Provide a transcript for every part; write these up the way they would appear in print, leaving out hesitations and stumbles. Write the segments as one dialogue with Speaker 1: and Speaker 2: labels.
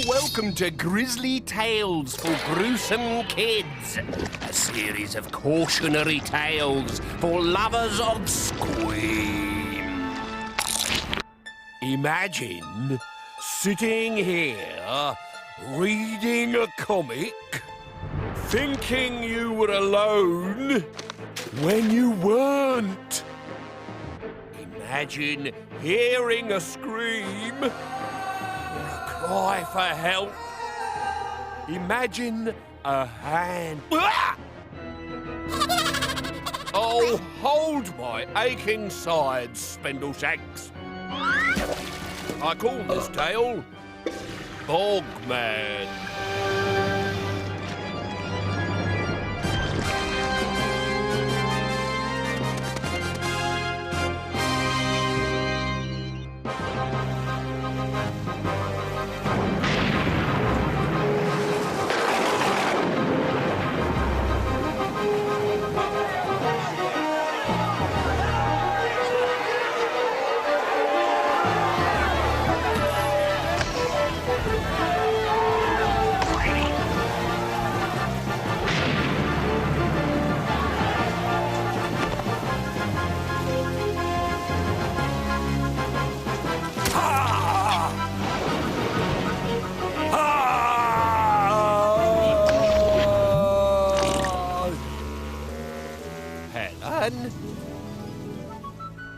Speaker 1: welcome to Grizzly Tales for Gruesome Kids, a series of cautionary tales for lovers of scream. Imagine sitting here, reading a comic, thinking you were alone when you weren't. Imagine hearing a scream, or a cry for help. Imagine a hand. Oh, hold my aching sides, Spindleshanks. I call this tale Bogman.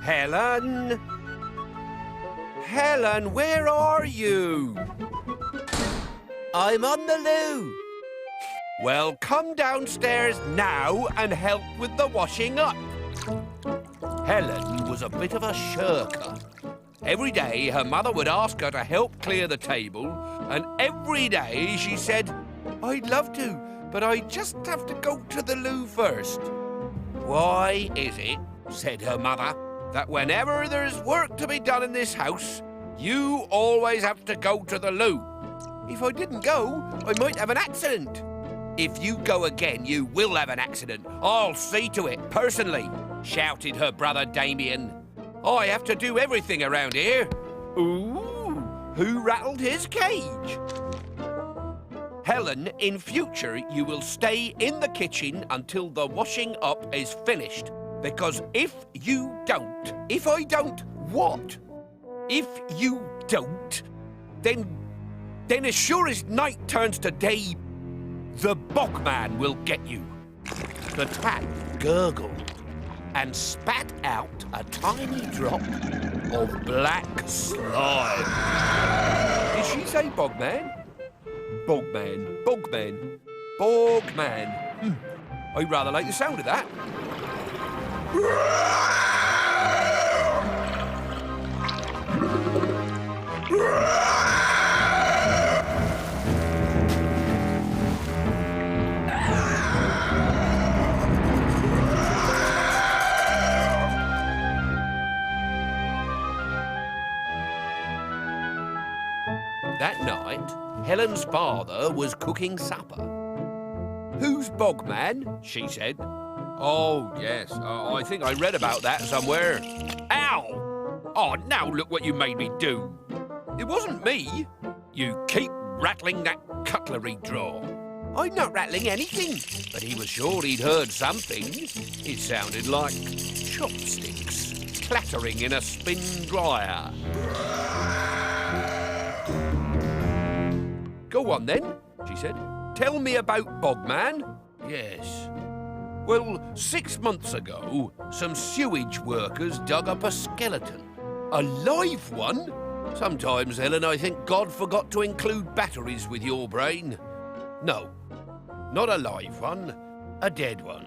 Speaker 1: Helen? Helen, where are you? I'm on the loo. Well, come downstairs now and help with the washing up. Helen was a bit of a shirker. Every day her mother would ask her to help clear the table, and every day she said, "I'd love to, but I just have to go to the loo first." "Why is it," said her mother, "that whenever there's work to be done in this house, you always have to go to the loo? If I didn't go, I might have an accident." "If you go again, you will have an accident. I'll see to it, personally," shouted her brother Damien. "I have to do everything around here." Ooh, who rattled his cage? "Helen, in future, you will stay in the kitchen until the washing up is finished. Because if I don't, what? If you don't, then as sure as night turns to day, the Bogman will get you." The tap gurgled and spat out a tiny drop of black slime. Did she say Bogman? Bogman, Bogman, Bogman. I rather like the sound of that. That night, Helen's father was cooking supper. "Who's Bogman?" she said. "Oh, yes, I think I read about that somewhere." "Ow! Oh, now look what you made me do." "It wasn't me." "You keep rattling that cutlery drawer." "I'm not rattling anything." But he was sure he'd heard something. It sounded like chopsticks clattering in a spin dryer. "Go on, then," she said. "Tell me about Bogman." "Yes. Well, 6 months ago, some sewage workers dug up a skeleton. A live one? Sometimes, Helen, I think God forgot to include batteries with your brain. No, not a live one, a dead one.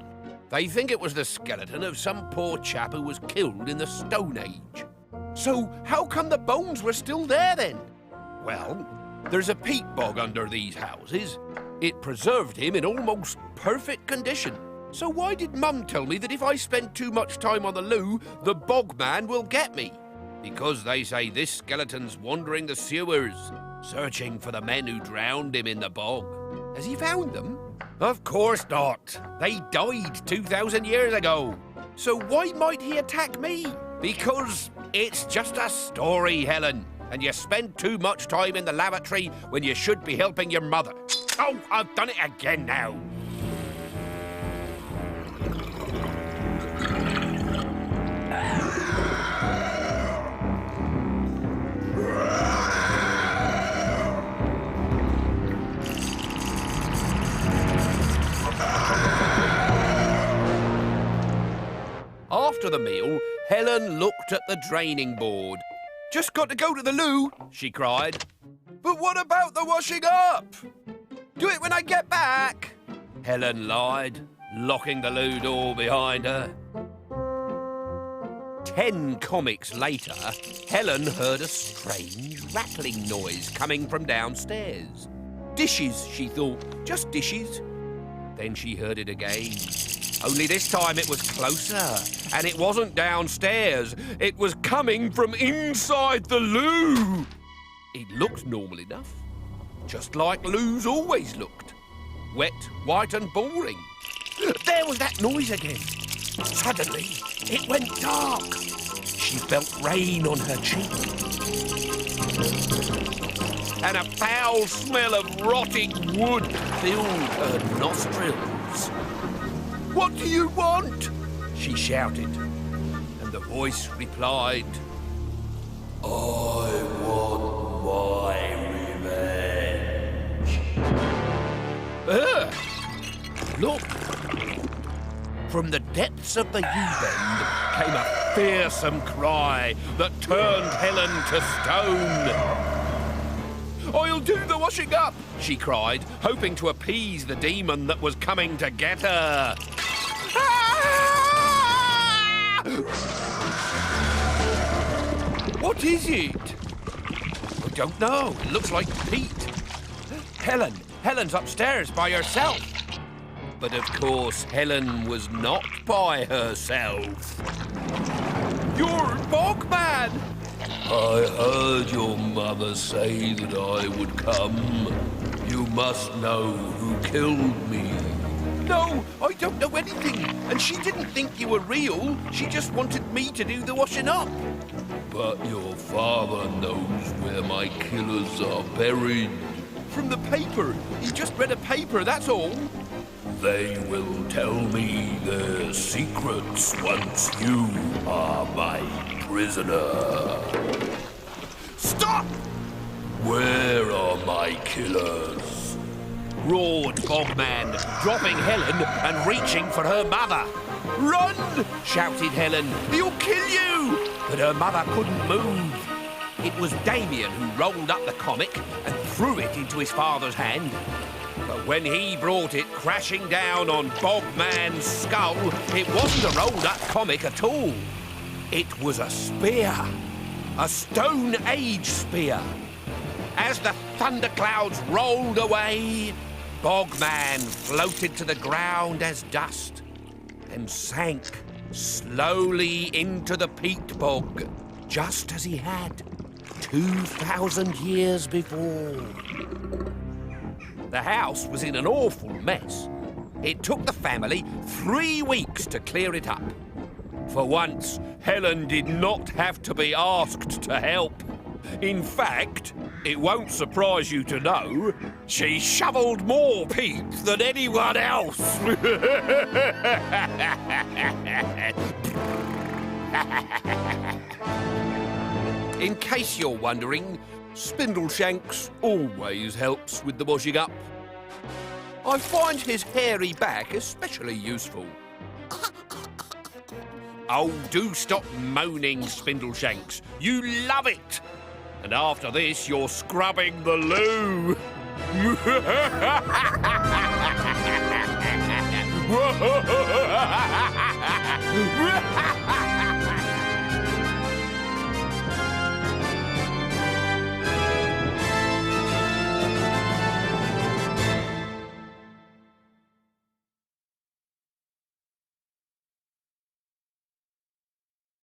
Speaker 1: They think it was the skeleton of some poor chap who was killed in the Stone Age." "So how come the bones were still there, then?" "Well, there's a peat bog under these houses. It preserved him in almost perfect condition. So why did Mum tell me that if I spend too much time on the loo, the Bogman will get me? Because they say this skeleton's wandering the sewers, searching for the men who drowned him in the bog." "Has he found them?" "Of course not. They died 2,000 years ago. So why might he attack me?" "Because it's just a story, Helen. and you spend too much time in the lavatory when you should be helping your mother. Oh, I've done it again now. After the meal, Helen looked at the draining board. "Just got to go to the loo," she cried. "But what about the washing up?" "Do it when I get back," Helen lied, locking the loo door behind her. 10 comics later, Helen heard a strange rattling noise coming from downstairs. Dishes, she thought, just dishes. Then she heard it again. Only this time it was closer, and it wasn't downstairs. It was coming from inside the loo. It looked normal enough, just like loos always looked. Wet, white and boring. There was that noise again. Suddenly, it went dark. She felt rain on her cheek. And a foul smell of rotting wood filled her nostrils. "What do you want?" she shouted. And the voice replied, "I want my revenge." Look! From the depths of the U-bend came a fearsome cry that turned Helen to stone. "I'll do the washing up," she cried, hoping to appease the demon that was coming to get her. Ah! What is it? I don't know. It looks like Pete. Helen's upstairs by herself. But of course, Helen was not by herself. "You're Bogman!" "I heard your mother say that I would come. You must know who killed me." "No, I don't know anything. And she didn't think you were real. She just wanted me to do the washing up." "But your father knows where my killers are buried." "From the paper. He just read a paper, that's all." "They will tell me their secrets once you are my prisoner." "Stop!" "Where are my killers?" roared Bogman, dropping Helen and reaching for her mother. "Run!" shouted Helen. "He'll kill you!" But her mother couldn't move. It was Damien who rolled up the comic and threw it into his father's hand. But when he brought it crashing down on Bogman's skull, it wasn't a rolled-up comic at all. It was a spear. A Stone Age spear. As the thunderclouds rolled away, Bogman floated to the ground as dust and sank slowly into the peat bog, just as he had 2,000 years before. The house was in an awful mess. It took the family 3 weeks to clear it up. For once, Helen did not have to be asked to help. In fact, it won't surprise you to know, she shoveled more peat than anyone else. In case you're wondering, Spindleshanks always helps with the washing up. I find his hairy back especially useful. Oh, do stop moaning, Spindleshanks. You love it. And after this, you're scrubbing the loo.